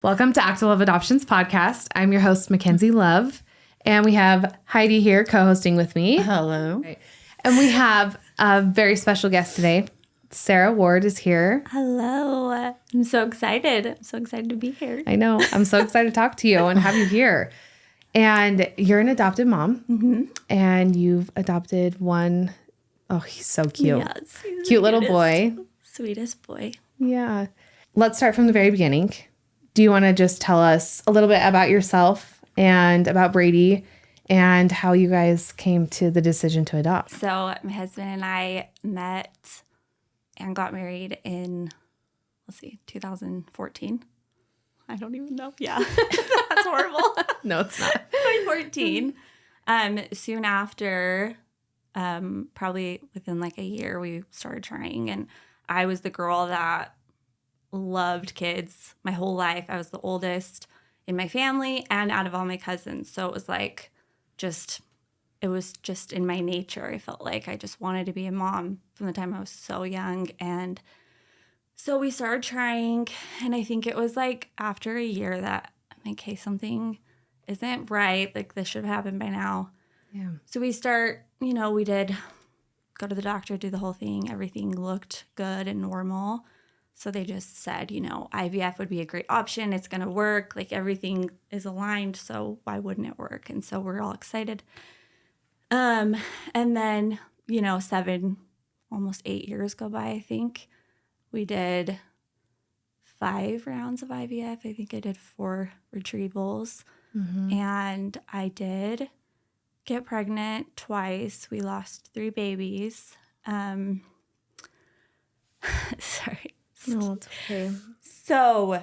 Welcome to Active Love Adoptions podcast. I'm your host, Mackenzie Love, and we have Heidi here co-hosting with me. Hello. And we have a very special guest today. Sarah Ward is here. Hello. I'm so excited. I'm so excited to be here. I know. I'm so excited to talk to you and have you here. And you're an adopted mom, and you've adopted one. Oh, he's so cute. Yes, he's Cute the little cutest, boy. Sweetest boy. Yeah. Let's start from the very beginning. Do you want to just tell us a little bit about yourself and about Brady and how you guys came to the decision to adopt? So my husband and I met and got married in, 2014. I don't even know. Yeah, that's horrible. No, it's not. 2014. Soon after, probably within like a year, we started trying. And I was the girl that loved kids my whole life. I was the oldest in my family and out of all my cousins. So it was like it was just in my nature. I felt like I just wanted to be a mom from the time I was so young. And so we started trying. And I think it was like after a year that I'm like, hey, something isn't right. Like this should have happened by now. Yeah. So we did go to the doctor, do the whole thing. Everything looked good and normal. So they just said, IVF would be a great option. It's going to work. Like everything is aligned. So why wouldn't it work? And so we're all excited. And then, 7, almost 8 years go by, I think. We did 5 rounds of IVF. I think I did 4 retrievals. And I did get pregnant twice. We lost 3 babies. Sorry. No, it's okay. So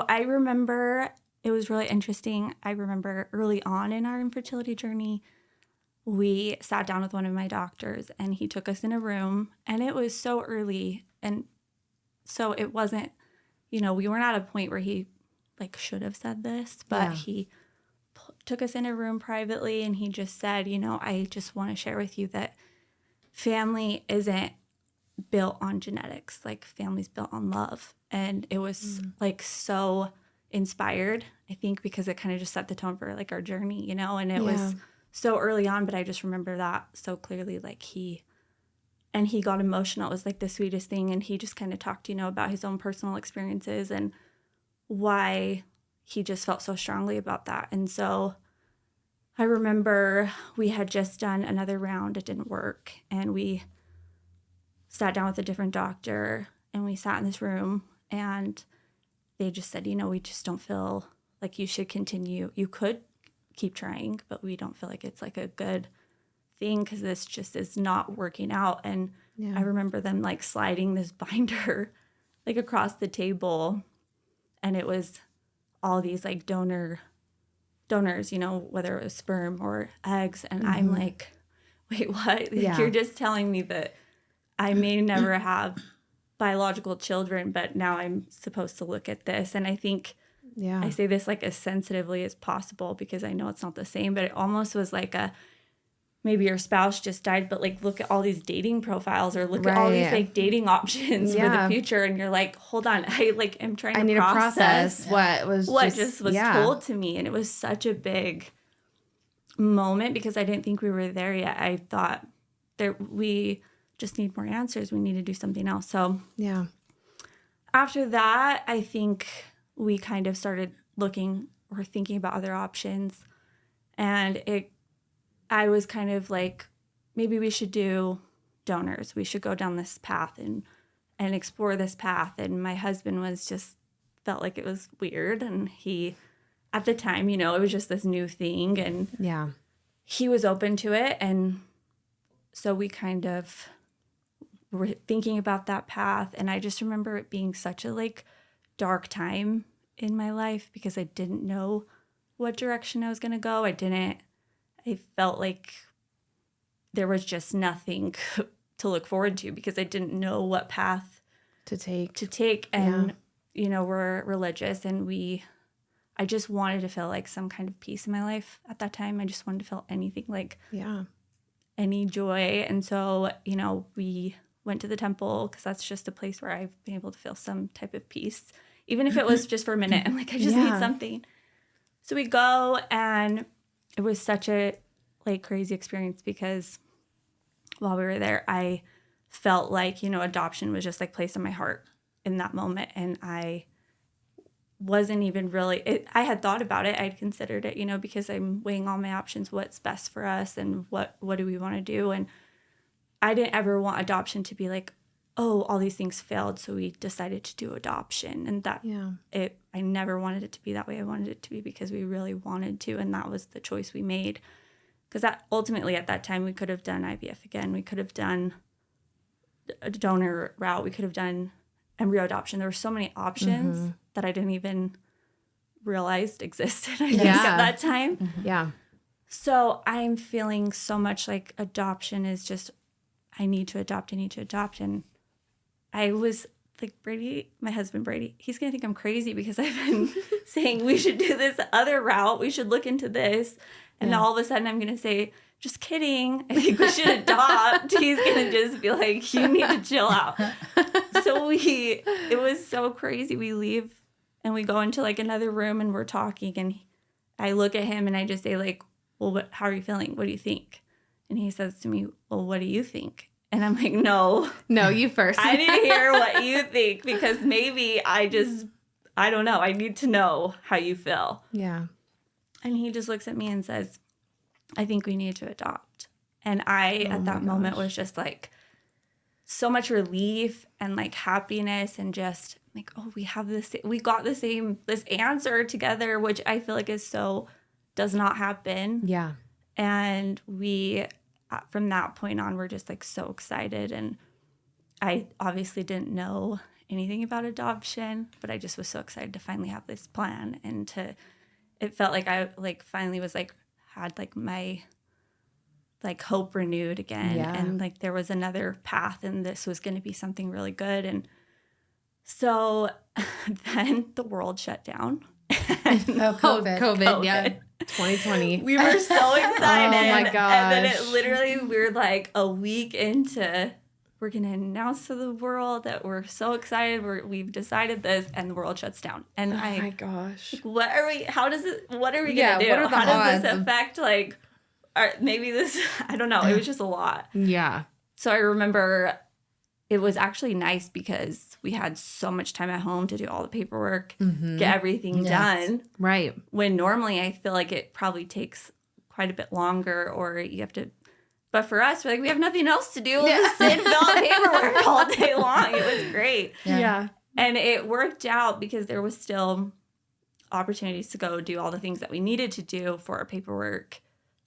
I remember it was really interesting. I remember early on in our infertility journey, we sat down with one of my doctors and he took us in a room, and it was so early. And so it wasn't, we weren't at a point where he like should have said this, but he took us in a room privately and he just said, I just want to share with you that family isn't built on genetics. Like family's built on love. And it was like so inspired, I think, because it kind of just set the tone for like our journey, and it was so early on, but I just remember that so clearly. Like he got emotional. It was like the sweetest thing. And he just kind of talked, about his own personal experiences and why he just felt so strongly about that. And so I remember we had just done another round. It didn't work. And we sat down with a different doctor, and we sat in this room, and they just said, we just don't feel like you should continue. You could keep trying, but we don't feel like it's like a good thing because this just is not working out. And I remember them like sliding this binder like across the table, and it was all these like donors, whether it was sperm or eggs. And I'm like, wait, what? You're just telling me that I may never have biological children, but now I'm supposed to look at this. And I think I say this like as sensitively as possible because I know it's not the same, but it almost was like maybe your spouse just died, but like look at all these dating profiles or look at all these like dating options for the future. And you're like, hold on, I like am trying to process what was told to me. And it was such a big moment because I didn't think we were there yet. I thought we just need more answers. We need to do something else. So after that, I think we kind of started looking or thinking about other options. And I was kind of like, maybe we should do donors. We should go down this path and explore this path. And my husband felt like it was weird. And he, at the time, it was just this new thing. And he was open to it. And so we kind of were thinking about that path. And I just remember it being such a like dark time in my life because I didn't know what direction I was going to go. I felt like there was just nothing to look forward to because I didn't know what path to take. And, we're religious and I just wanted to feel like some kind of peace in my life at that time. I just wanted to feel anything like any joy. And so, we went to the temple because that's just a place where I've been able to feel some type of peace, even if it was just for a minute. I'm like, I just need something. So we go, and it was such a like crazy experience because while we were there, I felt like, you know, adoption was just like placed in my heart in that moment. And I wasn't even really, I had thought about it. I'd considered it, you know, because I'm weighing all my options, what's best for us and what do we want to do. And I didn't ever want adoption to be like, oh, all these things failed, so we decided to do adoption. And that I never wanted it to be that way. I wanted it to be because we really wanted to, and that was the choice we made. Because that ultimately at that time we could have done IVF again. We could have done a donor route. We could have done embryo adoption. There were so many options that I didn't even realize existed, I guess, at that time. Yeah. So I'm feeling so much like adoption is just, I need to adopt. And I was like, Brady, my husband Brady, he's going to think I'm crazy because I've been saying we should do this other route. We should look into this. And all of a sudden I'm going to say, just kidding. I think we should adopt. He's going to just be like, you need to chill out. So it was so crazy. We leave and we go into like another room and we're talking. And I look at him and I just say like, well, how are you feeling? What do you think? And he says to me, well, what do you think? And I'm like, no, you first. I didn't hear what you think because maybe I don't know. I need to know how you feel. Yeah. And he just looks at me and says, I think we need to adopt. And I, at that moment, was just like so much relief and like happiness and just like, oh, we got this answer together, which I feel like does not happen. Yeah. And we, from that point on, we're just like so excited. And I obviously didn't know anything about adoption, but I just was so excited to finally have this plan and it felt like I like finally was like, had like my like hope renewed again. And like there was another path and this was going to be something really good. And so then the world shut down. COVID. Yeah. 2020. We were so excited. Oh my gosh. And then it literally, we were like a week into, we're going to announce to the world that we're so excited. We've decided this, and the world shuts down. And my gosh. Like, what are we going to do? What are How does this affect like, maybe this, I don't know. It was just a lot. Yeah. So I remember it was actually nice because we had so much time at home to do all the paperwork, get everything done. Right. When normally I feel like it probably takes quite a bit longer, or you have to. But for us, we're like, we have nothing else to do. We'll just sit and fill out paperwork all day long. It was great. Yeah. And it worked out because there was still opportunities to go do all the things that we needed to do for our paperwork.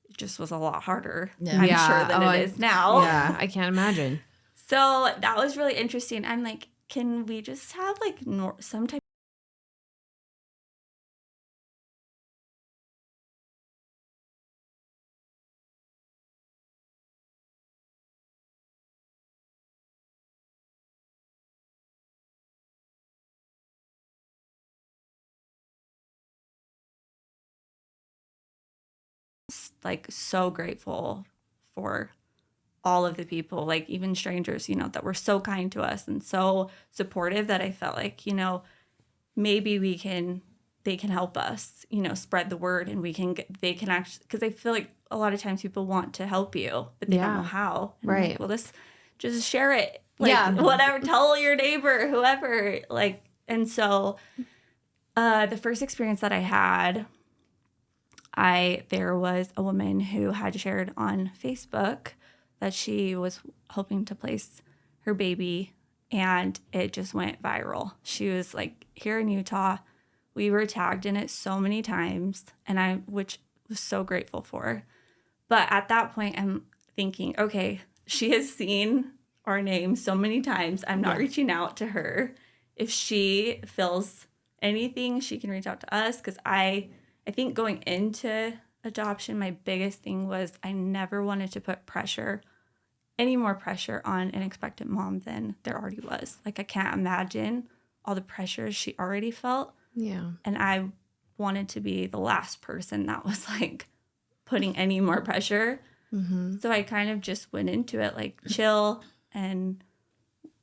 It just was a lot harder, I'm sure, than it is now. Yeah, I can't imagine. So that was really interesting. I'm like, can we just have like some type like so grateful for all of the people, like even strangers, you know, that were so kind to us and so supportive that I felt like, you know, maybe they can help us, you know, spread the word, and they can actually, because I feel like a lot of times people want to help you, but they don't know how. And right. Like, well, just share it. Like, whatever, tell your neighbor, whoever, like, and so the first experience that I had, there was a woman who had shared on Facebook that she was hoping to place her baby, and it just went viral. She was like, here in Utah, we were tagged in it so many times, and which was so grateful for. But at that point, I'm thinking, okay, she has seen our name so many times. I'm not reaching out to her. If she feels anything, she can reach out to us, because I think going into adoption, my biggest thing was I never wanted to put any more pressure on an expectant mom than there already was. Like, I can't imagine all the pressure she already felt. Yeah. And I wanted to be the last person that was like putting any more pressure. So I kind of just went into it like chill and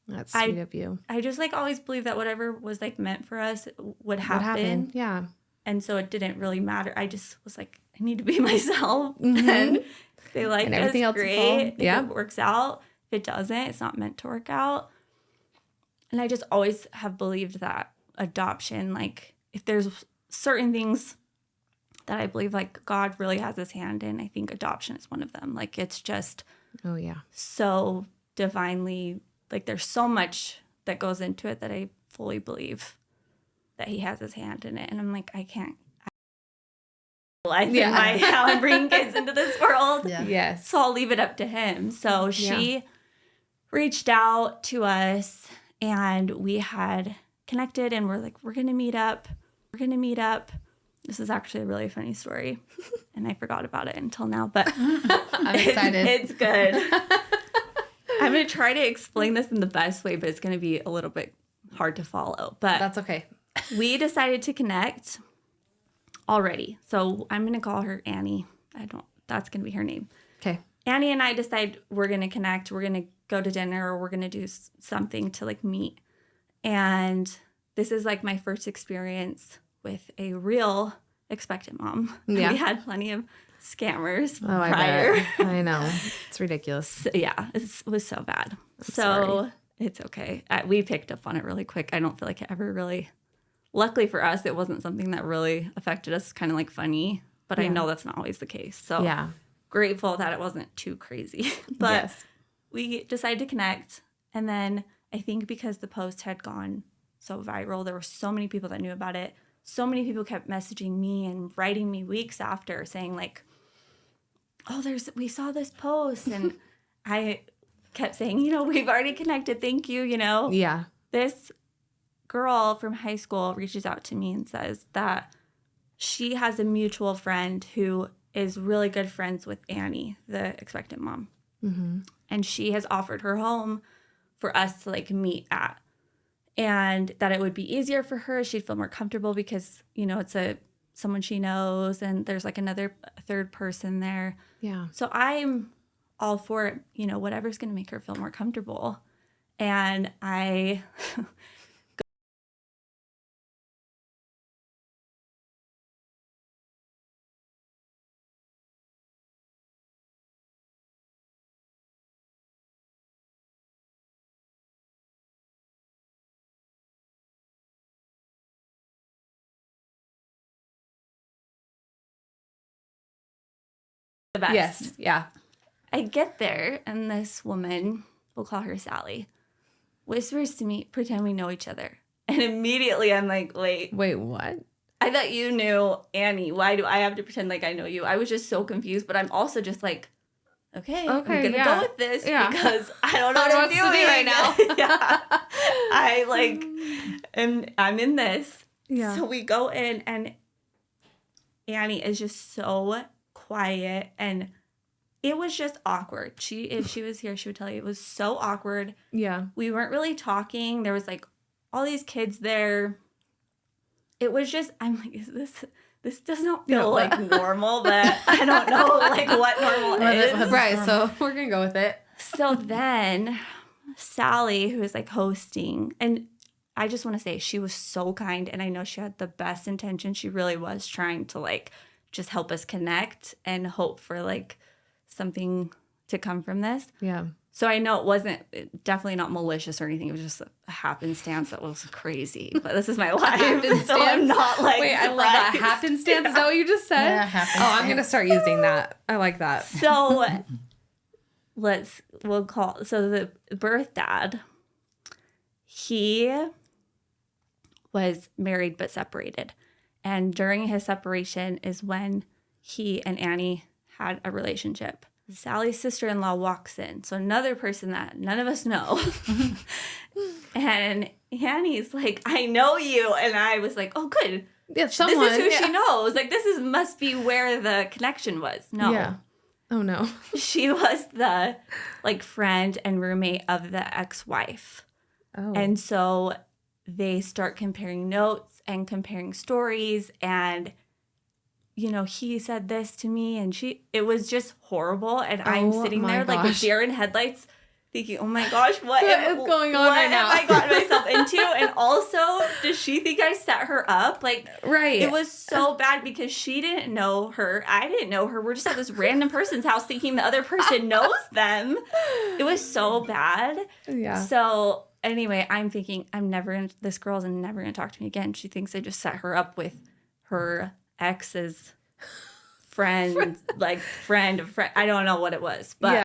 That's sweet of you. I just like always believed that whatever was like meant for us would happen. What happened? Yeah. And so it didn't really matter. I just was like, I need to be myself. And if they like And everything us, else will great. If yeah. it works out. If it doesn't, it's not meant to work out. And I just always have believed that adoption, like if there's certain things that I believe like God really has his hand in, I think adoption is one of them. Like it's just so divinely, like there's so much that goes into it that I fully believe that he has his hand in it. And I'm like, I can't life in my how I'm bringing kids into this world. Yeah. Yes. So I'll leave it up to him. So she reached out to us and we had connected and we're like, we're going to meet up. This is actually a really funny story. And I forgot about it until now, but I'm excited. It's good. I'm going to try to explain this in the best way, but it's going to be a little bit hard to follow. But that's okay. We decided to connect already. So I'm going to call her Annie. That's going to be her name. Okay. Annie and I decide we're going to connect. We're going to go to dinner or we're going to do something to like meet. And this is like my first experience with a real expectant mom. Yeah. We had plenty of scammers I prior. bet. I know. It's ridiculous. So, yeah, it was so bad. Sorry. It's okay. We picked up on it really quick. I don't feel like it ever really, luckily for us, it wasn't something that really affected us. Kind of like funny, but I know that's not always the case. So grateful that it wasn't too crazy. But we decided to connect. And then I think because the post had gone so viral, there were so many people that knew about it. So many people kept messaging me and writing me weeks after saying like, oh, we saw this post. And I kept saying, we've already connected. Thank you. Yeah. This girl from high school reaches out to me and says that she has a mutual friend who is really good friends with Annie, the expectant mom. Mm-hmm. And she has offered her home for us to like meet at. And that it would be easier for her. She'd feel more comfortable because, it's someone she knows and there's like another third person there. Yeah. So I'm all for it, whatever's going to make her feel more comfortable. And I the best. Yes. Yeah. I get there and this woman, we'll call her Sally, whispers to me, pretend we know each other. And immediately I'm like, wait, what? I thought you knew Annie. Why do I have to pretend like I know you? I was just so confused, but I'm also just like, okay, I'm going to go with this because I don't know what I'm doing right now. I'm in this. Yeah. So we go in and Annie is just so quiet and it was just awkward. If she was here, she would tell you it was so awkward. Yeah. We weren't really talking. There was like all these kids there. It was just, I'm like, this does not feel like normal, but I don't know like what normal is. Right. So we're going to go with it. So then Sally, who is like hosting, and I just want to say she was so kind and I know she had the best intention. She really was trying to like just help us connect and hope for like something to come from this. Yeah. So I know it wasn't definitely not malicious or anything. It was just a happenstance that was crazy. But this is my life. So I'm not like, wait, I love that. Happenstance? Is that what you just said? Yeah, happenstance. Oh, I'm going to start using that. I like that. So so the birth dad, he was married but separated. And during his separation is when he and Annie had a relationship. Sally's sister-in-law walks in. So another person that none of us know. And Annie's like, I know you. And I was like, oh, good. Yeah, someone. This is who she knows. Like, must be where the connection was. No. Yeah. Oh, no. She was the, like, friend and roommate of the ex-wife. Oh. And so they start comparing notes and comparing stories and he said this to me and it was just horrible. And I'm sitting there like with deer in headlights thinking, oh my gosh, what is going on right now? What have I gotten myself into? And also, does she think I set her up? Like, Right. It was so bad because she didn't know her. I didn't know her. We're just at this random person's house thinking the other person knows them. It was so bad. Yeah. So anyway, I'm thinking, this girl's never going to talk to me again. She thinks I just set her up with her ex's friend, like friend of friend. I don't know what it was, but. Yeah.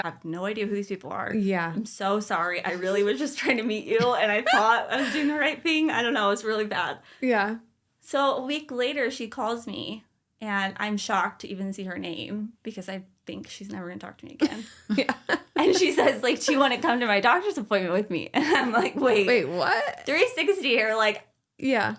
I have no idea who these people are. Yeah. I'm so sorry. I really was just trying to meet you, and I thought I was doing the right thing. I don't know. It was really bad. Yeah. So a week later, she calls me, and I'm shocked to even see her name because I think she's never going to talk to me again. Yeah. And she says, like, do you want to come to my doctor's appointment with me? And I'm like, wait, what? 360 here, like, yeah.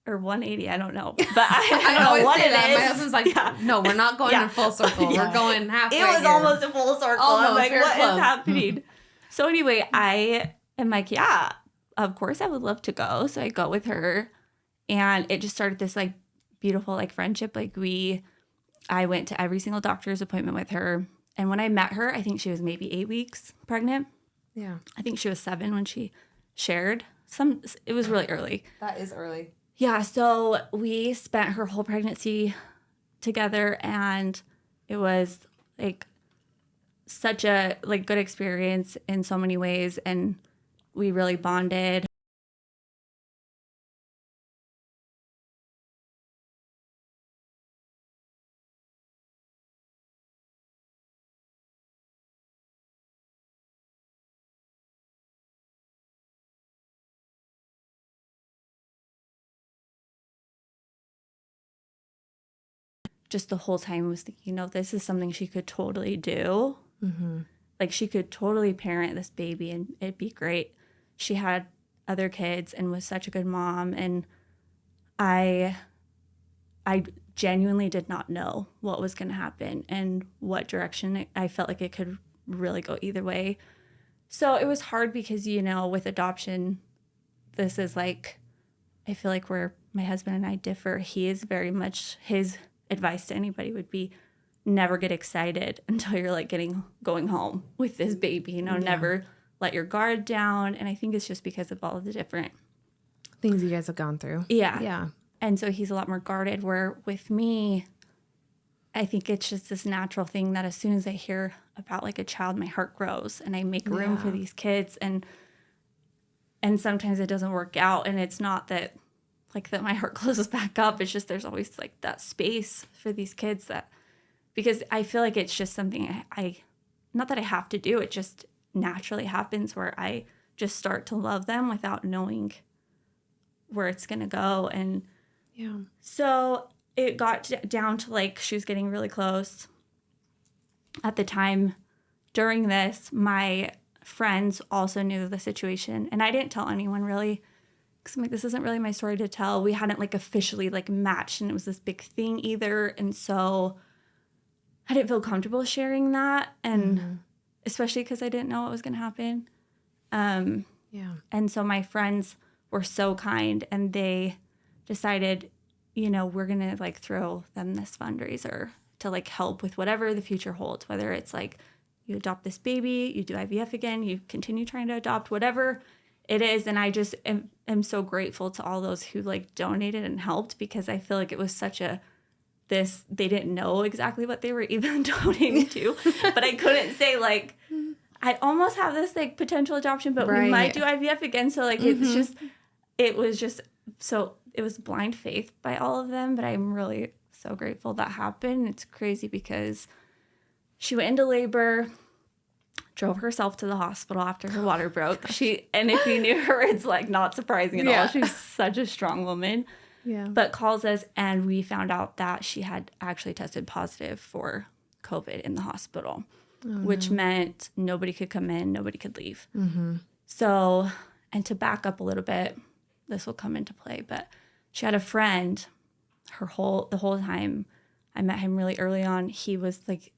or 180, I don't know. But I don't know what it is. My husband's like, no, we're not going in full circle. Yeah. We're going halfway. It was here. almost a full circle. I'm like, very what close. is happening? So anyway, I am like, yeah, of course I would love to go. So I go with her, and it just started this like beautiful like friendship. Like I went to every single doctor's appointment with her. And when I met her, I think she was maybe 8 weeks pregnant. Yeah. I think she was 7 when she shared. It was really early. That is early. Yeah, so we spent her whole pregnancy together, and it was like such a like good experience in so many ways, and we really bonded. Just the whole time I was thinking, this is something she could totally do. Mm-hmm. Like she could totally parent this baby and it'd be great. She had other kids and was such a good mom. And I genuinely did not know what was going to happen and what direction I felt like it could really go either way. So it was hard because, with adoption, this is like, I feel like where my husband and I differ. He is very much, his advice to anybody would be never get excited until you're like going home with this baby, never let your guard down. And I think it's just because of all of the different things you guys have gone through. Yeah. Yeah. And so he's a lot more guarded, where with me, I think it's just this natural thing that as soon as I hear about like a child, my heart grows and I make room for these kids. And sometimes it doesn't work out. And it's not that that my heart closes back up. It's just there's always like that space for these kids because I feel like it's just something I not that I have to do. It just naturally happens where I just start to love them without knowing where it's going to go. And so it got down to she was getting really close. At the time during this, my friends also knew the situation, and I didn't tell anyone really because I'm like, this isn't really my story to tell. We hadn't officially matched, and it was this big thing either. And so I didn't feel comfortable sharing that, and especially because I didn't know what was going to happen. And so my friends were so kind, and they decided, we're going to throw them this fundraiser to help with whatever the future holds, whether it's you adopt this baby, you do IVF again, you continue trying to adopt, whatever it is. And I just am so grateful to all those who donated and helped, because I feel like it was such they didn't know exactly what they were even donating to, but I couldn't say I almost have this potential adoption, but we might do IVF again. So it was blind faith by all of them, but I'm really so grateful that happened. It's crazy because she went into labor, drove herself to the hospital after her water broke. And if you knew her, it's not surprising at all. She's such a strong woman. Yeah. But calls us, and we found out that she had actually tested positive for COVID in the hospital, which meant nobody could come in, nobody could leave. Mm-hmm. So, and to back up a little bit, this will come into play, but she had a friend the whole time I met him really early on. He was like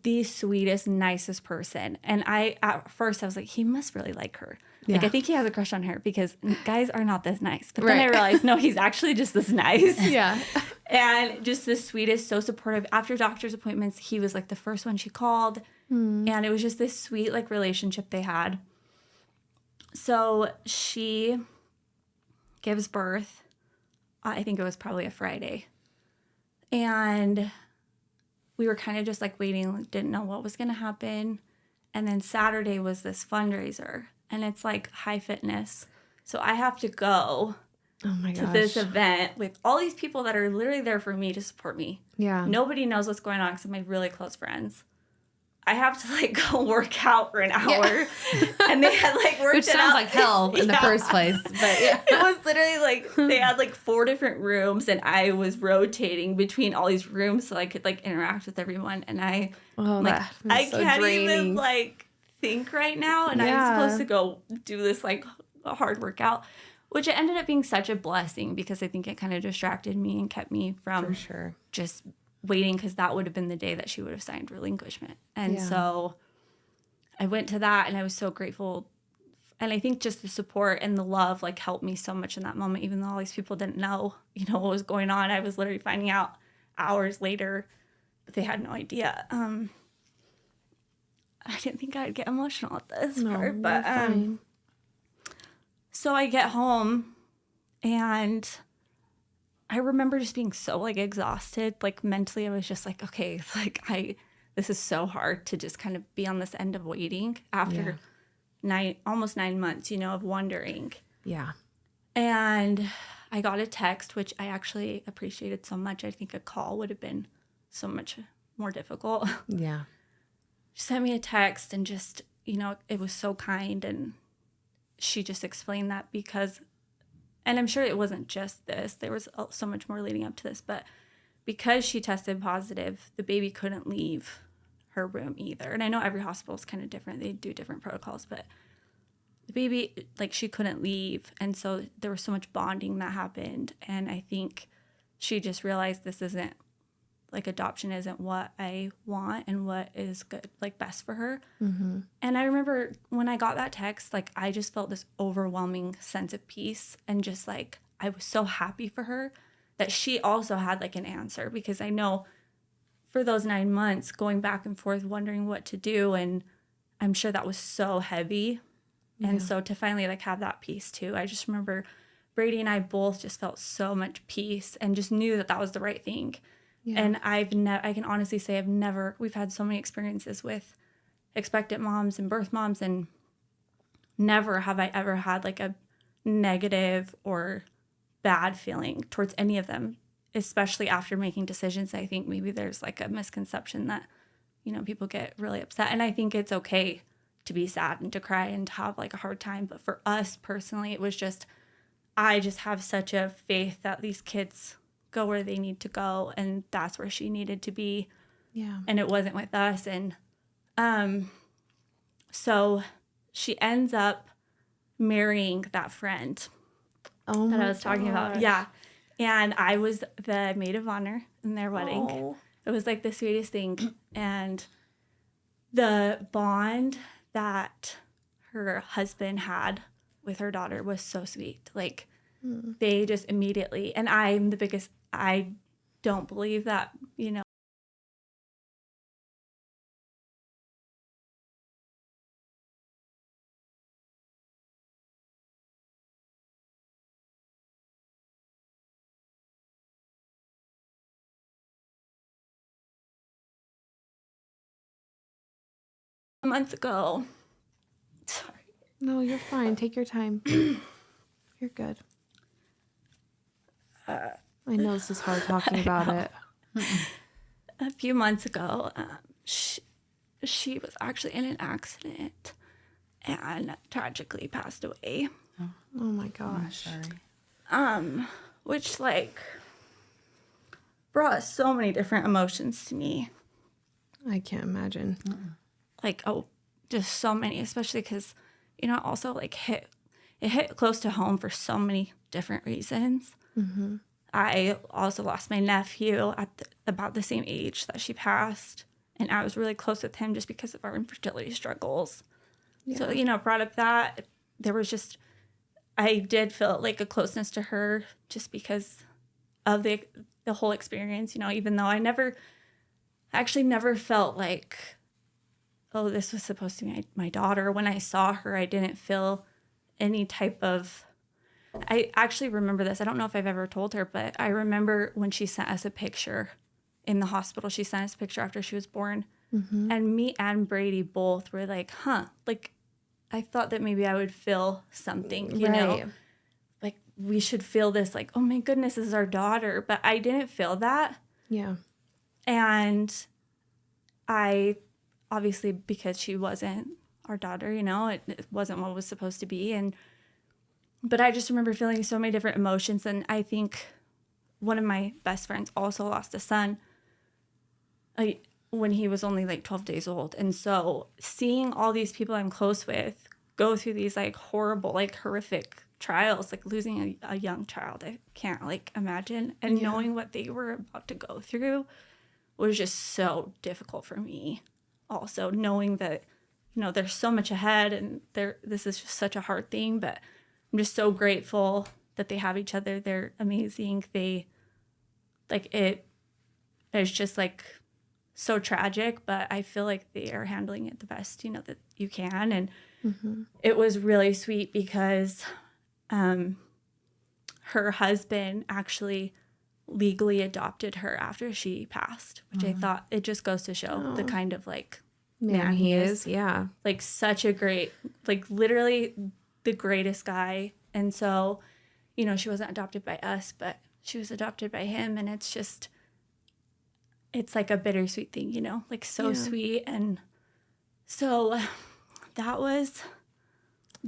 the sweetest, nicest person. And at first I was like, he must really like her. Yeah. Like, I think he has a crush on her because guys are not this nice. But then I realized, no, he's actually just this nice. Yeah. And just the sweetest, so supportive. After doctor's appointments, he was like the first one she called. And it was just this sweet like relationship they had. So she gives birth. I think it was probably a Friday. And we were kind of just like waiting, like, didn't know what was going to happen. And then Saturday was this fundraiser, and it's like high fitness. So I have to go to this event with all these people that are literally there for me to support me. Yeah. Nobody knows what's going on except my really close friends. I have to like go work out for an hour, and they had like worked Which it sounds out. like hell in the first place, but yeah. It was literally like they had like 4 different rooms, and I was rotating between all these rooms so I could like interact with everyone. And I can't even like think right now, and I'm supposed to go do this like a hard workout, which it ended up being such a blessing because I think it kind of distracted me and kept me from just waiting, because that would have been the day that she would have signed relinquishment. And so I went to that, and I was so grateful. And I think just the support and the love like helped me so much in that moment, even though all these people didn't know, what was going on. I was literally finding out hours later, but they had no idea. I didn't think I'd get emotional at this part, but so I get home, and I remember just being so like exhausted, like mentally. I was just like, okay, like this is so hard to just kind of be on this end of waiting after almost 9 months, of wondering. Yeah. And I got a text, which I actually appreciated so much. I think a call would have been so much more difficult. Yeah. She sent me a text, and just, it was so kind. And she just explained that because, and I'm sure it wasn't just this, there was so much more leading up to this, but because she tested positive, the baby couldn't leave her room either. And I know every hospital is kind of different. They do different protocols, but the baby, like, she couldn't leave. And so there was so much bonding that happened. And I think she just realized this isn't, like, adoption isn't what I want and what is good, like, best for her. Mm-hmm. And I remember when I got that text, like, I just felt this overwhelming sense of peace, and just, like, I was so happy for her that she also had, like, an answer, because I know for those 9 months going back and forth wondering what to do, and I'm sure that was so heavy. Yeah. And so to finally, like, have that peace too, I just remember Brady and I both just felt so much peace and just knew that that was the right thing. Yeah. And I can honestly say we've had so many experiences with expectant moms and birth moms, and never have I ever had like a negative or bad feeling towards any of them, especially after making decisions. I think maybe there's like a misconception that, people get really upset, and I think it's okay to be sad and to cry and to have like a hard time. But for us personally, it was just, I just have such a faith that these kids go where they need to go, and that's where she needed to be. Yeah. And it wasn't with us. And so she ends up marrying that friend that I was talking about. Yeah. And I was the maid of honor in their wedding. Oh. It was like the sweetest thing. And the bond that her husband had with her daughter was so sweet. Like, they just immediately, and I'm the biggest, I don't believe that, months ago. Sorry. No, you're fine. Take your time. You're good. I know this is hard talking about it. A few months ago, she was actually in an accident and tragically passed away. Oh my gosh. Sorry. Which like brought so many different emotions to me. I can't imagine. Like, just so many, especially because, also like it hit close to home for so many different reasons. Mm-hmm. I also lost my nephew about the same age that she passed. And I was really close with him just because of our infertility struggles. Yeah. So, you know, brought up that there was just, I did feel like a closeness to her just because of the whole experience, you know, even though I never felt like, oh, this was supposed to be my daughter. When I saw her, I didn't feel any type of, I actually remember this. I don't know if I've ever told her, but I remember when she sent us a picture in the hospital. She sent us a picture after she was born. Mm-hmm. And me and Brady both were like, like, I thought that maybe I would feel something, you know? Like, we should feel this, like, oh my goodness, this is our daughter. But I didn't feel that. Yeah. And I, obviously, because she wasn't our daughter, you know, it wasn't what it was supposed to be. But I just remember feeling so many different emotions. And I think one of my best friends also lost a son when he was only like 12 days old. And so seeing all these people I'm close with go through these like horrible, like horrific trials, like losing a young child, I can't like imagine. And knowing what they were about to go through was just so difficult for me. Also knowing that, you know, there's so much ahead and this is just such a hard thing, but I'm just so grateful that they have each other. They're amazing. It's just like so tragic, but I feel like they are handling it the best, you know, that you can. And it was really sweet because her husband actually legally adopted her after she passed, which I thought, it just goes to show the kind of like man he is. Yeah. Like such a great, like literally the greatest guy. And so, you know, she wasn't adopted by us, but she was adopted by him. And it's just, it's like a bittersweet thing, you know, like so sweet. And so that was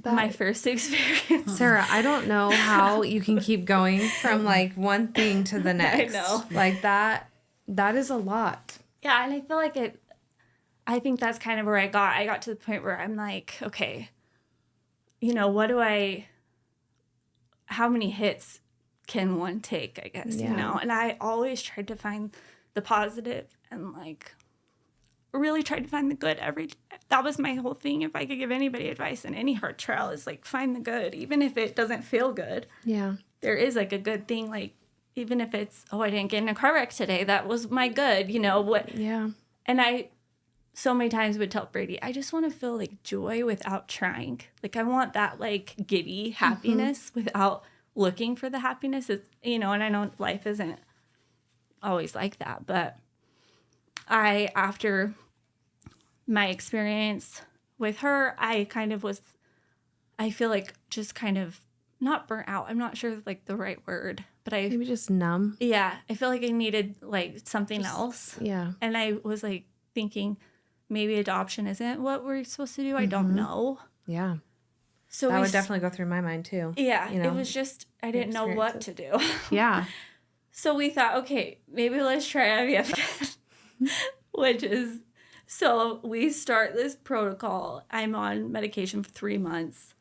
my first experience. Sarah, I don't know how you can keep going from like one thing to the next. I know. Like that is a lot. Yeah. And I feel like I think that's kind of where I got to the point where I'm like, okay, you know, how many hits can one take, I guess, you know? And I always tried to find the positive and like really tried to find the good that was my whole thing. If I could give anybody advice in any hard trial, is like find the good, even if it doesn't feel good. Yeah. There is like a good thing, like even if it's, oh, I didn't get in a car wreck today, that was my good, you know what? Yeah. And I so many times would tell Brady, I just want to feel like joy without trying. Like I want that like giddy happiness without looking for the happiness. It's, you know, and I know life isn't always like that, but after my experience with her, I feel like just kind of not burnt out. I'm not sure like the right word, but maybe just numb. Yeah. I feel like I needed like something else. Yeah. And I was like thinking maybe adoption isn't what we're supposed to do. I don't know. Yeah. So that would definitely go through my mind too. Yeah. You know, it was just, I didn't know what to do. Yeah. So we thought, okay, maybe let's try IVF again, so we start this protocol. I'm on medication for 3 months.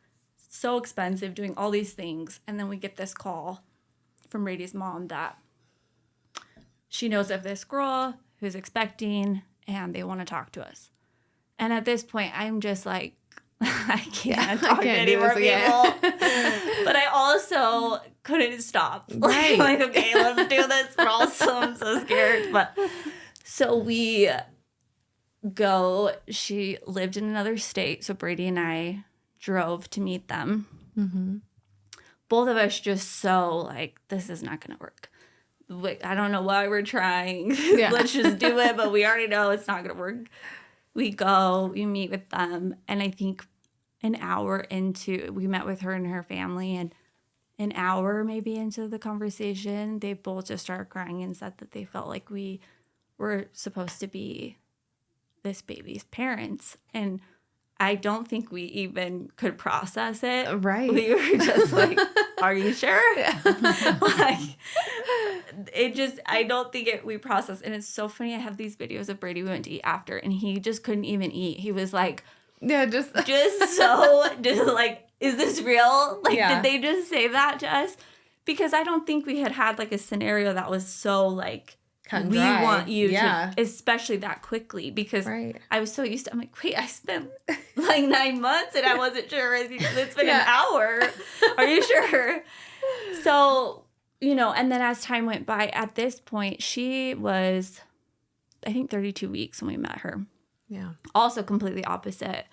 So expensive, doing all these things. And then we get this call from Brady's mom that she knows of this girl who's expecting and they want to talk to us. And at this point, I'm just like, I can't talk to any more people. But I also couldn't stop. Right. Like, okay, let's do this. I'm so scared. But so we go. She lived in another state. So Brady and I drove to meet them. Mm-hmm. Both of us just so like, this is not going to work. I don't know why we're trying. Yeah. Let's just do it. But we already know it's not going to work. We go, we meet with them. And I think an hour into, we met with her and her family. And an hour maybe into the conversation, they both just started crying and said that they felt like we were supposed to be this baby's parents. And I don't think we even could process it. Right. We were just like, are you sure? Like, I don't think we processed. And it's so funny. I have these videos of Brady we went to eat after, and he just couldn't even eat. He was like, yeah, just like, is this real? Like, did they just say that to us? Because I don't think we had like a scenario that was so like cut and we dry. want you Yeah. to, especially that quickly, because Right. I was so used to, I'm like, wait, I spent like 9 months and I wasn't sure. It's been Yeah. an hour. Are you sure? So, and then as time went by, at this point, she was, I think, 32 weeks when we met her. Yeah. Also completely opposite.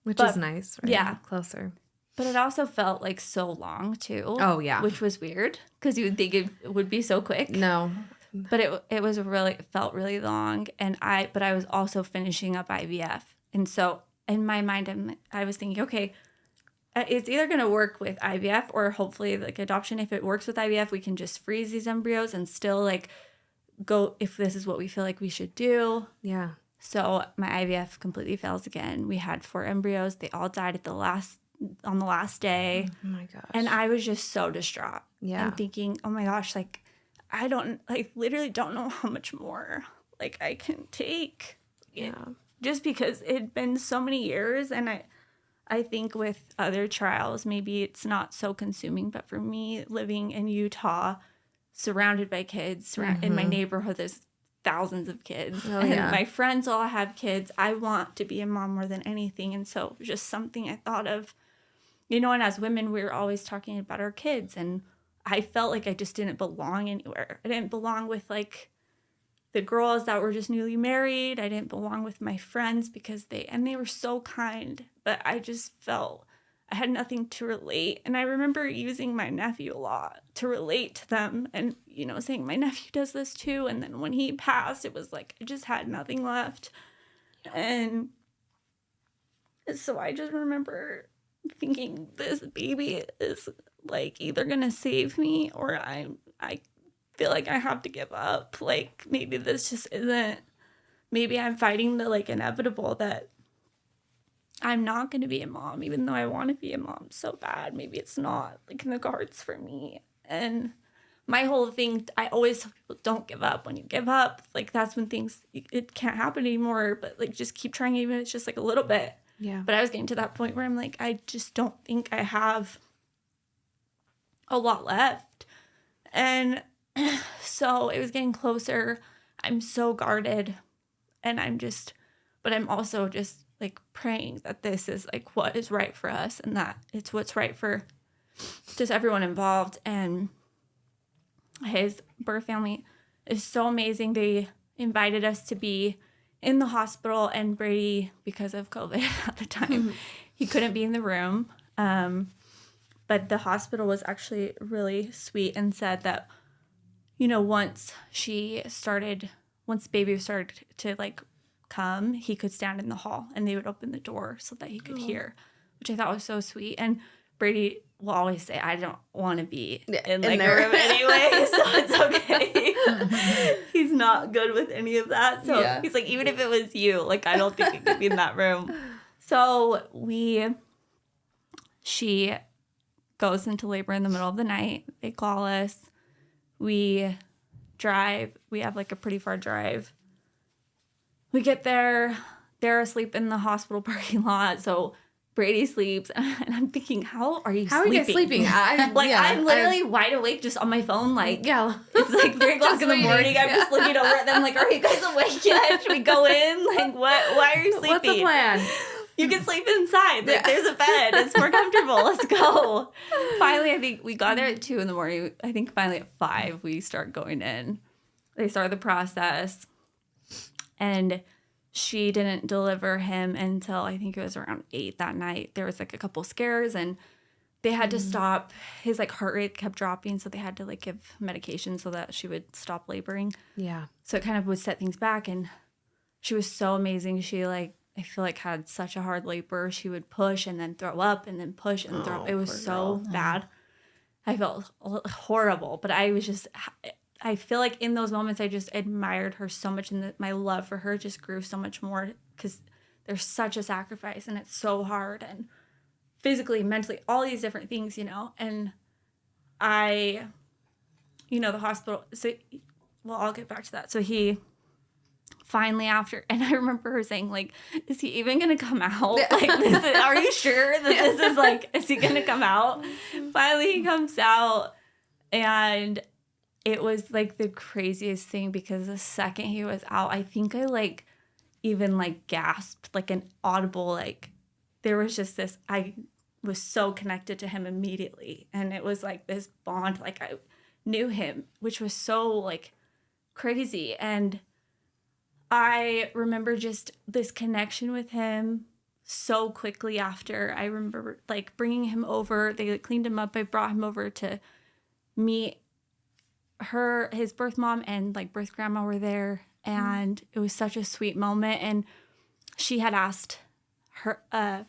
Which But- is nice, right? yeah. Closer. But it also felt like so long too. Oh, yeah. Which was weird because you would think it would be so quick. No. But it felt really long, but I was also finishing up IVF, and so in my mind, I was thinking, okay, it's either going to work with IVF or hopefully like adoption. If it works with IVF, we can just freeze these embryos and still like go if this is what we feel like we should do. Yeah. So my IVF completely fails again. We had 4 embryos; they all died on the last day. Oh my gosh. And I was just so distraught. Yeah. And thinking, oh my gosh, like, I literally don't know how much more, like, I can take. Yeah. Just because it'd been so many years. And I think with other trials, maybe it's not so consuming. But for me, living in Utah, surrounded by kids, in my neighborhood, there's thousands of kids. Oh, and yeah. my friends all have kids. I want to be a mom more than anything. And so it was just something I thought of. And as women, we're always talking about our kids. And I felt like I just didn't belong anywhere. I didn't belong with, like, the girls that were just newly married. I didn't belong with my friends because they were so kind. But I just felt I had nothing to relate. And I remember using my nephew a lot to relate to them and, saying, my nephew does this too. And then when he passed, it was like I just had nothing left. And so I just remember thinking this baby is like either gonna save me or I feel like I have to give up. Like maybe this just isn't. Maybe I'm fighting the like inevitable that I'm not gonna be a mom, even though I want to be a mom so bad. Maybe it's not like in the cards for me. And my whole thing, I always tell people, don't give up. When you give up, like that's when it can't happen anymore. But like just keep trying, even if it's just like a little bit. Yeah. But I was getting to that point where I'm like, I just don't think I have a lot left. And so it was getting closer. I'm so guarded. And but I'm also just like praying that this is like what is right for us and that it's what's right for just everyone involved. And his birth family is so amazing. They invited us to be in the hospital, and Brady, because of COVID at the time, he couldn't be in the room. But the hospital was actually really sweet and said that, once baby started to like come, he could stand in the hall and they would open the door so that he could hear, which I thought was so sweet. And Brady will always say, I don't want to be in like a room anyway, so it's okay. He's not good with any of that. So he's like, even if it was you, like, I don't think it could be in that room. So she goes into labor in the middle of the night. They call us. We drive. We have like a pretty far drive. We get there. They're asleep in the hospital parking lot. So Brady sleeps, and I'm thinking, how are you How are you guys sleeping? I'm literally wide awake, just on my phone. Like, it's like 3 o'clock in the morning. I'm just looking over at them, like, are you guys awake yet? Should we go in? Like, what? Why are you sleeping? What's the plan? You can sleep inside. Like, there's a bed. It's more comfortable. Let's go. Finally, I think we got there at 2 in the morning. I think finally at 5, we start going in. They start the process, and she didn't deliver him until I think it was around 8 that night. There was like a couple scares, and they had to stop. His like heart rate kept dropping, so they had to like give medication so that she would stop laboring. Yeah. So it kind of would set things back, and she was so amazing. She like, I feel like had such a hard labor. She would push and then throw up and then push and throw up. It was so bad. I felt horrible, but I feel like in those moments, I just admired her so much, and my love for her just grew so much more because there's such a sacrifice, and it's so hard, and physically, mentally, all these different things, and the hospital, so, well, I'll get back to that. So he finally and I remember her saying, like, is he even going to come out? Like, are you sure that this is, like, is he going to come out? Finally, he comes out, and it was like the craziest thing because the second he was out, I think I like even like gasped, like an audible, like there was just this, I was so connected to him immediately. And it was like this bond, like I knew him, which was so like crazy. And I remember just this connection with him so quickly after. I remember like bringing him over. They like, cleaned him up. I brought him over to meet his birth mom and like birth grandma were there. And it was such a sweet moment. And she had asked her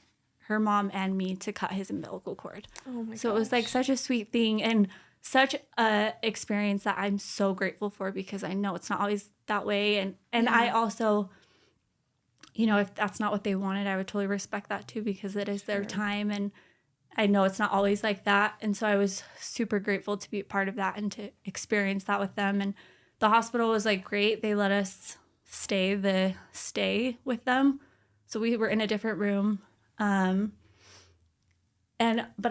mom and me to cut his umbilical cord. Oh my So it was like such a sweet thing and such a experience that I'm so grateful for because I know it's not always that way. And I also, you know, if that's not what they wanted, I would totally respect that too because it is their time. And I know it's not always like that. And so I was super grateful to be a part of that and to experience that with them. And the hospital was like great. They let us stay with them. So we were in a different room. But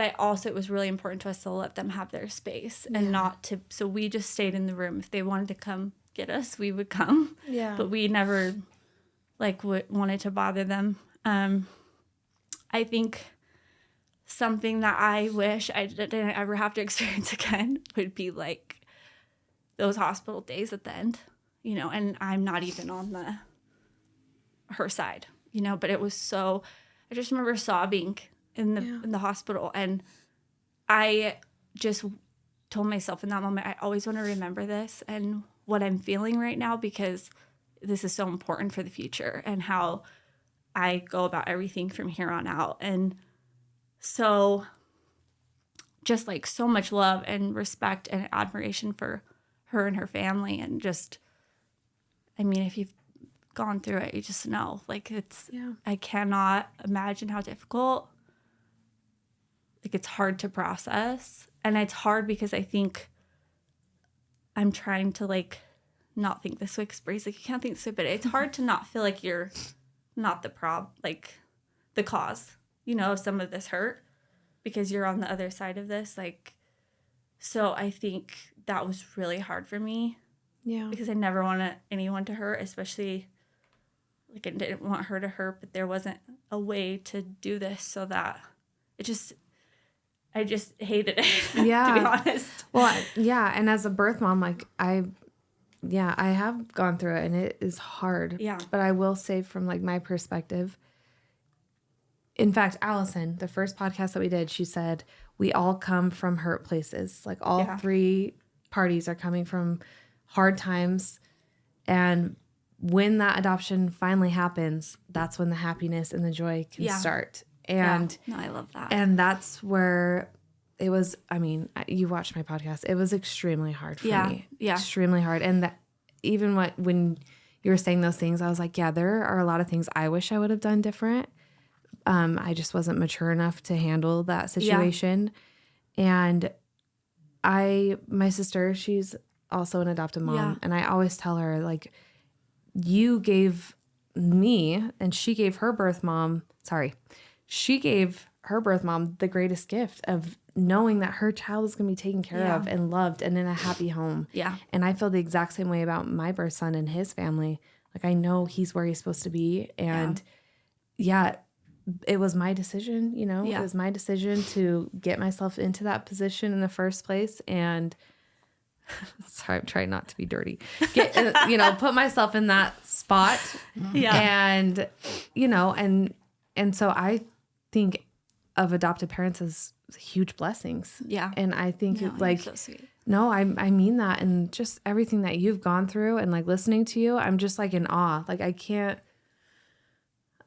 it was really important to us to let them have their space and not to, so we just stayed in the room. If they wanted to come get us, we would come. Yeah. But we never like wanted to bother them. I think something that I wish I didn't ever have to experience again would be like those hospital days at the end, you know, and I'm not even on her side, you know, but it was so, I just remember sobbing in the hospital. And I just told myself in that moment, I always want to remember this and what I'm feeling right now, because this is so important for the future and how I go about everything from here on out. And so just like so much love and respect and admiration for her and her family. And just, I mean, if you've gone through it, you just know, like I cannot imagine how difficult, like it's hard to process. And it's hard because I think I'm trying to like not think this way, because Brady's like, you can't think this way, but it's hard to not feel like you're not the cause, you know, of some of this hurt, because you're on the other side of this. Like, so I think that was really hard for me. Yeah. Because I never wanted anyone to hurt, especially like I didn't want her to hurt, but there wasn't a way to do this, so that I just hated it, to be honest. Well, yeah. And as a birth mom, like I have gone through it and it is hard. Yeah. But I will say from like my perspective, in fact, Allison, the first podcast that we did, she said, we all come from hurt places. Like all three parties are coming from hard times. And when that adoption finally happens, that's when the happiness and the joy can start. And no, I love that. And that's where it was, I mean, you watched my podcast. It was extremely hard for me. Yeah. Extremely hard. And that even when you were saying those things, I was like, yeah, there are a lot of things I wish I would have done different. I just wasn't mature enough to handle that situation. Yeah. And my sister, she's also an adoptive mom. Yeah. And I always tell her, like, you gave me, and she gave her birth mom the greatest gift of knowing that her child is going to be taken care of and loved and in a happy home. Yeah. And I feel the exact same way about my birth son and his family. Like, I know he's where he's supposed to be. And it was my decision, you know, it was my decision to get myself into that position in the first place. And sorry, I'm trying not to be dirty. Put myself in that spot. Yeah. And, you know, and so I think of adoptive parents as huge blessings. Yeah. And I think so sweet. No, I mean that. And just everything that you've gone through and like listening to you, I'm just like in awe. Like I can't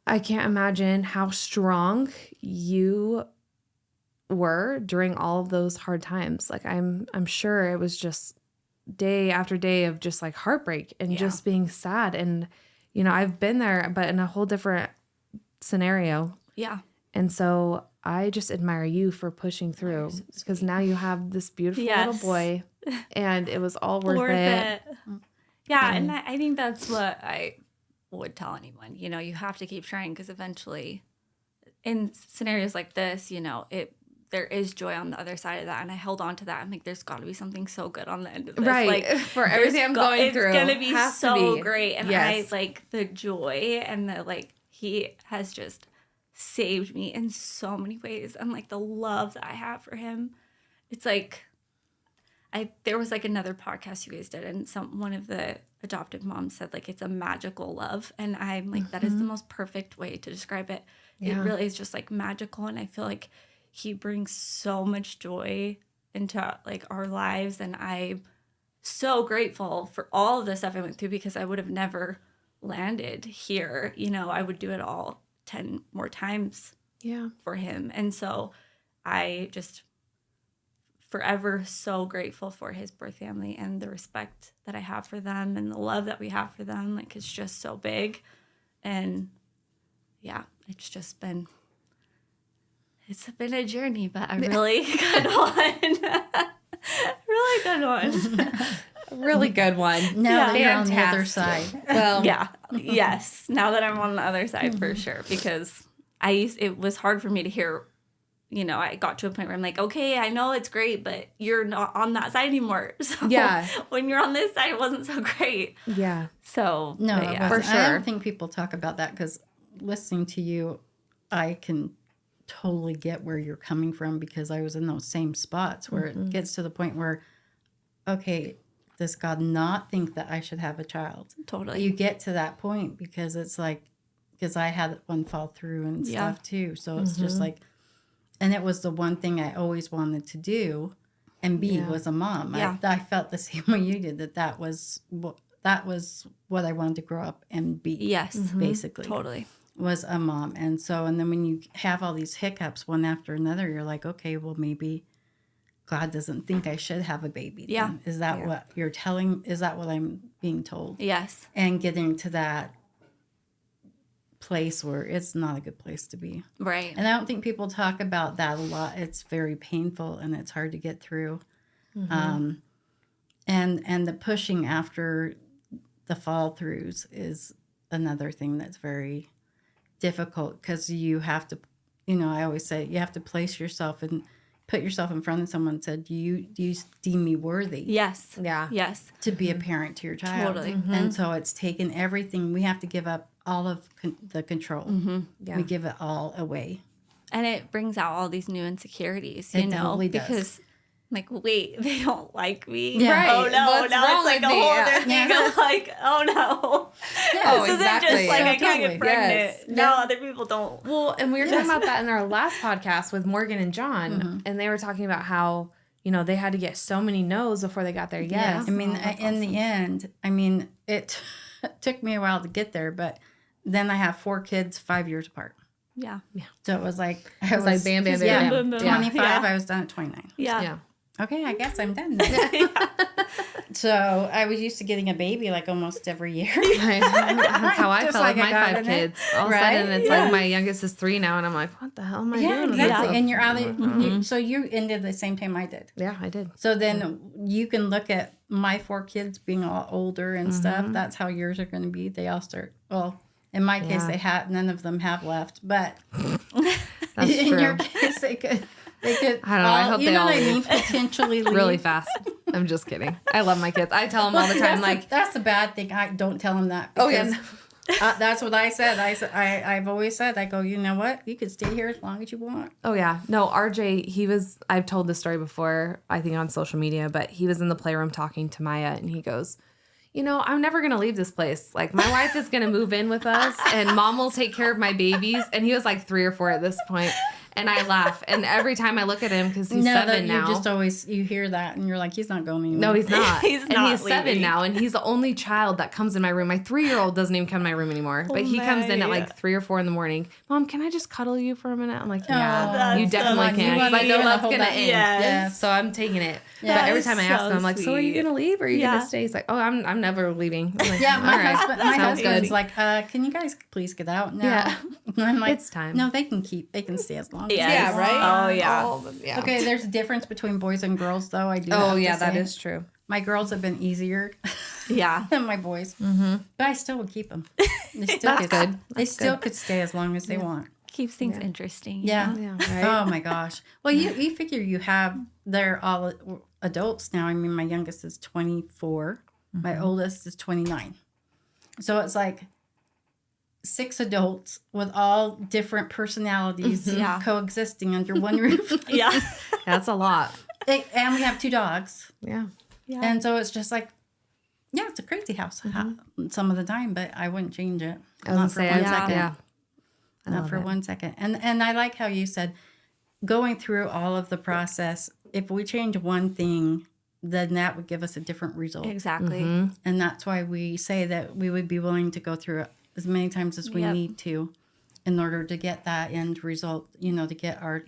imagine how strong you were during all of those hard times. Like I'm sure it was just day after day of just like heartbreak and just being sad. And, you know, I've been there, but in a whole different scenario. Yeah. And so I just admire you for pushing through, because now you have this beautiful little boy and it was all worth it. Yeah. And I think that's what I would tell anyone. You know, you have to keep trying, because eventually in scenarios like this, you know, there is joy on the other side of that. And I held on to that. I'm like, there's got to be something so good on the end of this. Right. Like, for everything I'm going through. It's going to be so great. And yes. I like the joy and the like, he has just saved me in so many ways. And like the love that I have for him, it's like, there was like another podcast you guys did, and one of the adoptive moms said like it's a magical love, and I'm like that is the most perfect way to describe it. It really is just like magical, and I feel like he brings so much joy into like our lives, and I'm so grateful for all of the stuff I went through, because I would have never landed here. You know, I would do it all 10 more times for him, and so I just forever so grateful for his birth family and the respect that I have for them and the love that we have for them. Like, it's just so big. And yeah, it's been a journey, but a really good one. Really good one. Really good one. Now that you're on the other side. Well, Yes. Now that I'm on the other side, for sure, because it was hard for me to hear. You know, I got to a point where I'm like, okay, I know it's great, but you're not on that side anymore. So when you're on this side, it wasn't so great. Yeah. So no, for sure. I don't think people talk about that, because listening to you, I can totally get where you're coming from, because I was in those same spots where it gets to the point where, okay, does God not think that I should have a child? Totally. You get to that point, because it's like, because I had one fall through and stuff too. So it's just like, and it was the one thing I always wanted to do and be was a mom. Yeah. I felt the same way you did, that was what I wanted to grow up and be. Yes. Basically. Totally. Was a mom. And then when you have all these hiccups one after another, you're like, okay, well, maybe God doesn't think I should have a baby. Then. Yeah. Is that what you're telling? Is that what I'm being told? Yes. And getting to that place where it's not a good place to be. Right. And I don't think people talk about that a lot. It's very painful and it's hard to get through. And the pushing after the fall throughs is another thing that's very difficult, because you have to, I always say you have to place yourself and put yourself in front of someone and said, do you deem me worthy? Yes. Yeah. Yes. To be a parent to your child. Totally. And so it's taken everything. We have to give up all of the control. Yeah. We give it all away. And it brings out all these new insecurities, It totally does. because like, wait, they don't like me. Yeah. Right. Oh no, What's now wrong it's like with a me? whole Yeah. other thing of like, oh no. Oh, This exactly. isn't just like So I can't totally. get pregnant. Yes. No, other people don't. Well, and we were talking about that in our last podcast with Morgan and John, and they were talking about how, they had to get so many no's before they got their yes. Yeah. I mean, in the end, it took me a while to get there, but then I have 4 kids 5 years apart. Yeah. So it was like, It was like bam, bam, bam, bam, bam. bam. 25, Yeah. I was done at 29. Yeah. Okay, I guess I'm done. So I was used to getting a baby like almost every year. Right. That's how I Just felt like with I my got 5 in it. kids. All of a Right? sudden, it's Yes. like my youngest is 3 now, and I'm like, what the hell am I Yeah, doing? exactly. Yeah. And you're out of so you ended the same time I did. Yeah, I did. So then you can look at my 4 kids being all older and stuff. That's how yours are going to be. They all start, well, in my case, none of them have left, but That's in true. your case, they could. I don't know. I hope they all leave. Potentially leave. Really fast. I'm just kidding. I love my kids. I tell them all the time, that's a bad thing. I don't tell them that. Oh, yes. That's what I said. I've always said, I go, you know what? You could stay here as long as you want. Oh, yeah. No, RJ, I've told this story before, I think on social media, but he was in the playroom talking to Maya, and he goes, I'm never going to leave this place. Like, my wife is going to move in with us, and mom will take care of my babies. And he was like 3 or 4 at this point. And I laugh. And every time I look at him, because he's 7 now. You just always, you hear that and you're like, he's not going anywhere. No, he's not. He's and not he's 7 leaving. now. And he's the only child that comes in my room. My 3-year-old doesn't even come to my room anymore. But he comes in at like 3 or 4 in the morning. Mom, can I just cuddle you for a minute? I'm like, yeah, you that's definitely so can. Because I know that's going to end. Yes. So I'm taking it. Yeah. But every That time I is ask so him, I'm like, so are you sweet. going to leave or are you Yeah. going to stay? He's like, oh, I'm never leaving. I'm like, Yeah, all my right. husband's Sounds like, can you guys please get out now? Yeah. And I'm like, It's time. No, they can stay as long as Yes. they Yeah, want. right? Oh, yeah. All of them, yeah. Okay, there's a difference between boys and girls, though. I do. Oh, have to yeah, that say. is true. My girls have been easier Yeah. than my boys, but I still would keep them. They still That's good. They still could stay as long as they want. Keeps things interesting. Yeah. Right? Oh my gosh. Well, you figure they're all adults now. I mean, my youngest is 24. My oldest is 29. So it's like 6 adults with all different personalities coexisting under one roof. Yeah. That's a lot. And we have 2 dogs. Yeah. Yeah. And so it's just like, it's a crazy house some of the time, but I wouldn't change it. Not for 1 second. Yeah. Not for 1 second. And I like how you said, going through all of the process, if we change one thing, then that would give us a different result. Exactly. And that's why we say that we would be willing to go through it as many times as we need to in order to get that end result, to get our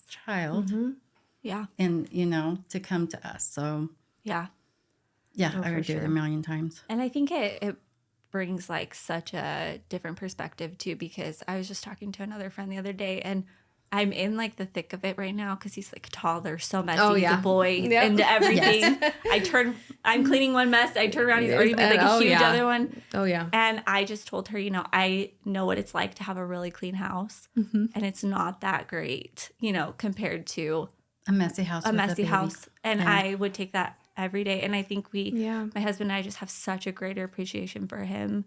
child Yeah. and, to come to us. So, Yeah. I would do it a million times. And I think it brings like such a different perspective too, because I was just talking to another friend the other day, and I'm in like the thick of it right now because he's like toddler, so messy. He's a boy into everything. I'm cleaning one mess. I turn around, he's already made like a huge other one. Oh yeah. And I just told her, I know what it's like to have a really clean house, and it's not that great, compared to a messy house. And I would take that every day. And I think my husband and I just have such a greater appreciation for him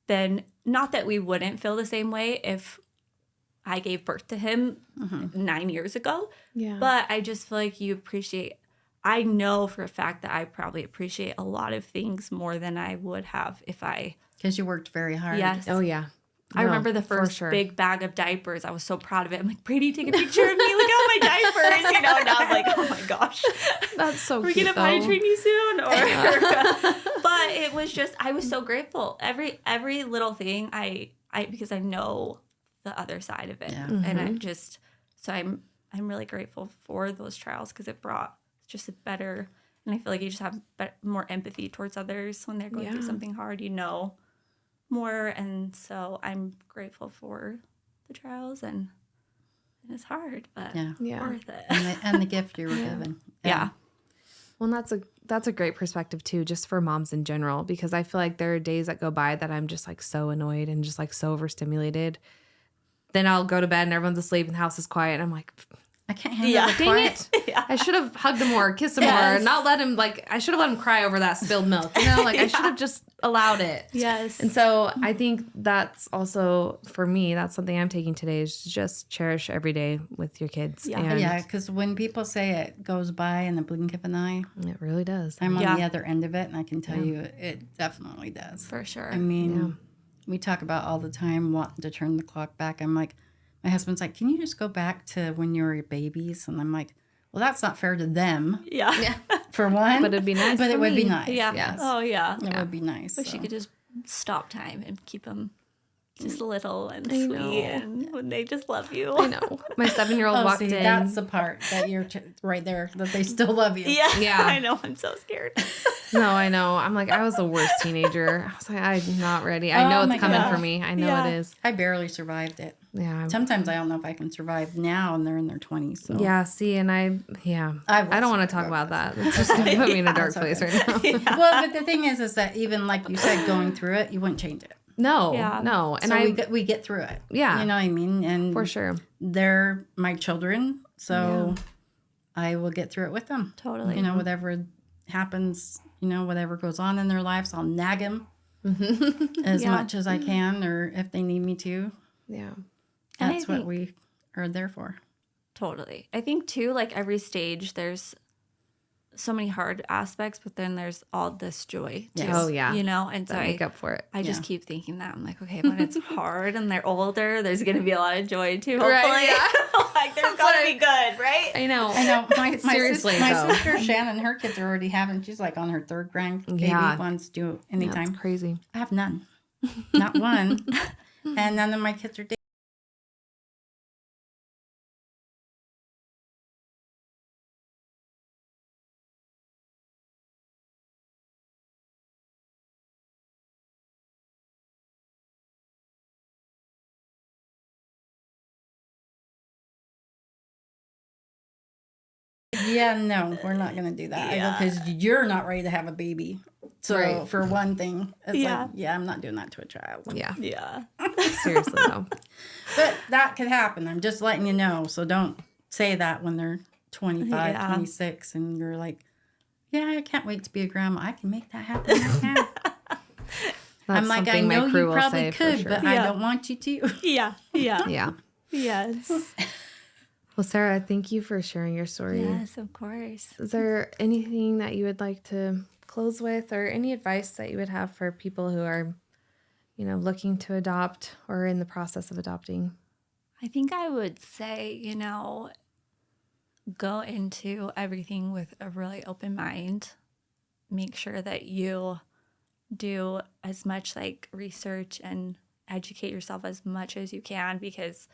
than, not that we wouldn't feel the same way if I gave birth to him 9 years ago. Yeah. But I just feel like I know for a fact that I probably appreciate a lot of things more than I would have if because you worked very hard. Yes. Oh, yeah. I remember the first big bag of diapers. I was so proud of it. I'm like, Brady, take a picture of me. Look at all my diapers. And now I'm like, oh my gosh. That's so cute. We're going to potty train you soon. But it was just, I was so grateful. Every little thing because I know the other side of it. Yeah. And I'm really grateful for those trials because it brought just a better, and I feel like you just have more empathy towards others when they're going through something hard, more. And so I'm grateful for the trials, and it's hard, but worth it. And the gift you were given. Yeah. Well, that's a great perspective too, just for moms in general, because I feel like there are days that go by that I'm just like so annoyed and just like so overstimulated. Then I'll go to bed and everyone's asleep and the house is quiet. And I'm like, I can't handle the quiet. I should have hugged him more, kissed him more, and not let him, I should have let him cry over that spilled milk. I should have just allowed it. Yes. And so I think that's also, for me, that's something I'm taking today, is just cherish every day with your kids. Yeah, because when people say it goes by in the blink of an eye. It really does. I'm on the other end of it, and I can tell you it definitely does. For sure. I mean, we talk about all the time wanting to turn the clock back. I'm like, my husband's like, can you just go back to when you were babies? And I'm like, well, that's not fair to them. Yeah. For one. But it'd be nice. But it would be nice. Yeah. Yes. Oh, yeah. It would be nice. Wish you could just stop time and keep them just little and sweet, and when they just love you. I know. My 7-year-old walked in. That's the part that you're right there, that they still love you. Yeah. I know. I'm so scared. No, I know. I'm like, I was the worst teenager. I was like, I'm not ready. I know it's coming for me. I know it is. I barely survived it. Yeah. Sometimes I don't know if I can survive now, and they're in their 20s. So. Yeah, see, and I don't want to talk about that. It's just going to put me in a dark place right now. Well, but the thing is that even like you said, going through it, you wouldn't change it. No. And so we get through it. Yeah. You know what I mean? And for sure. They're my children, so I will get through it with them. Totally. Whatever happens, whatever goes on in their lives, I'll nag them as much as I can, or if they need me to. Yeah. That's what we are there for. Totally. I think, too, like every stage, there's so many hard aspects, but then there's all this joy, too. Yes. Oh, yeah. And so I make up for it. I just keep thinking that. I'm like, okay, when it's hard and they're older, there's going to be a lot of joy, too, hopefully. Right, yeah. Like, there's got to be good, right? I know. My sister Shannon, her kids are already having, she's like on her 3rd grandbaby, wants to do anytime. That's crazy. I have none. Not one. And none of my kids are dating. Yeah, no, we're not going to do that. Because you're not ready to have a baby. So for one thing, it's I'm not doing that to a child. Yeah. Yeah. Seriously, though. But that could happen. I'm just letting you know. So don't say that when they're 25, 26, and you're like, yeah, I can't wait to be a grandma. I can make that happen right now. I'm like, I know you probably could, but I don't want you to. Yeah. Yeah. Yeah. Yes. Well, Sarah, thank you for sharing your story. Yes, of course. Is there anything that you would like to close with, or any advice that you would have for people who are, looking to adopt or in the process of adopting? I think I would say, go into everything with a really open mind. Make sure that you do as much research and educate yourself as much as you can, because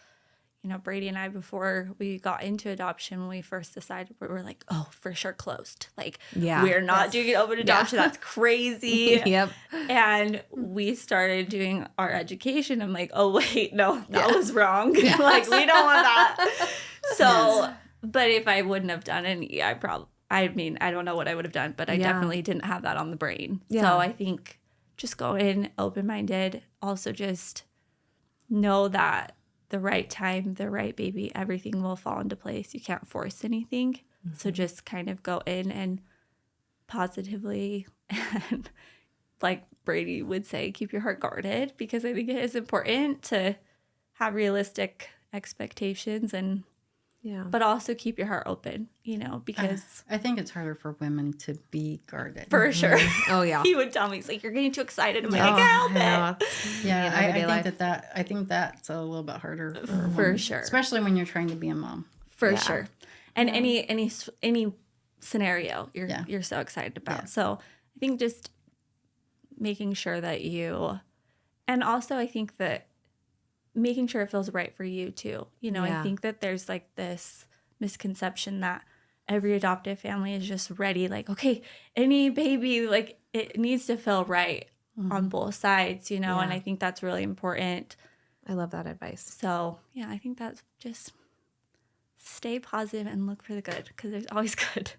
Brady and I, before we got into adoption, when we first decided, we were like, oh, for sure closed. We're not doing open adoption. That's crazy. Yep. And we started doing our education. I'm like, oh, wait, no, that was wrong. We don't want that. So, but if I wouldn't have done any, I don't know what I would have done, but I definitely didn't have that on the brain. Yeah. So I think just go in open-minded. Also just know that the right time, the right baby, everything will fall into place. You can't force anything. Mm-hmm. So just kind of go in and positively, and like Brady would say, keep your heart guarded, because I think it is important to have realistic expectations but also keep your heart open, because I think it's harder for women to be guarded. For sure. Oh yeah. He would tell me, he's like, you're getting too excited. I'm like, I can't help it. Yeah, I think that's a little bit harder for sure, especially when you're trying to be a mom. For sure. And any scenario you're so excited about. Yeah. So I think just making sure that and also I think that making sure it feels right for you too. I think that there's this misconception that every adoptive family is just ready. Okay, any baby, it needs to feel right on both sides, and I think that's really important. I love that advice. So yeah, I think that's just stay positive and look for the good, because there's always good.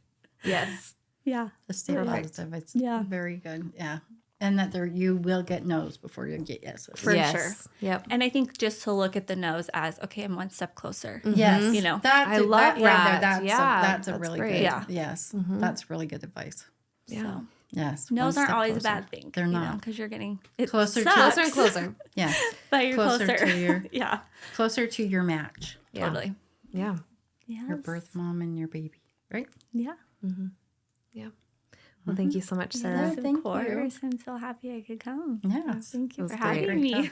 Yes. Yeah. Stay positive. It's very good. Yeah. And that you will get no's before you get yeses. For sure. Yep. And I think just to look at the no's as, okay, I'm one step closer. Mm-hmm. Yes. I love that. That's a really great. good. Yeah. Yes. Mm-hmm. That's really good advice. Yeah. So, yes. No's aren't always a bad thing. They're not. Because you're getting closer and closer. Yeah. But you're closer. To your, closer to your match. Yeah. Totally. Yeah. Yes. Your birth mom and your baby. Right? Yeah. Mm-hmm. Yeah. Well, thank you so much, Sarah. Yes, of course. I'm so happy I could come. Yes. Thank you for having me.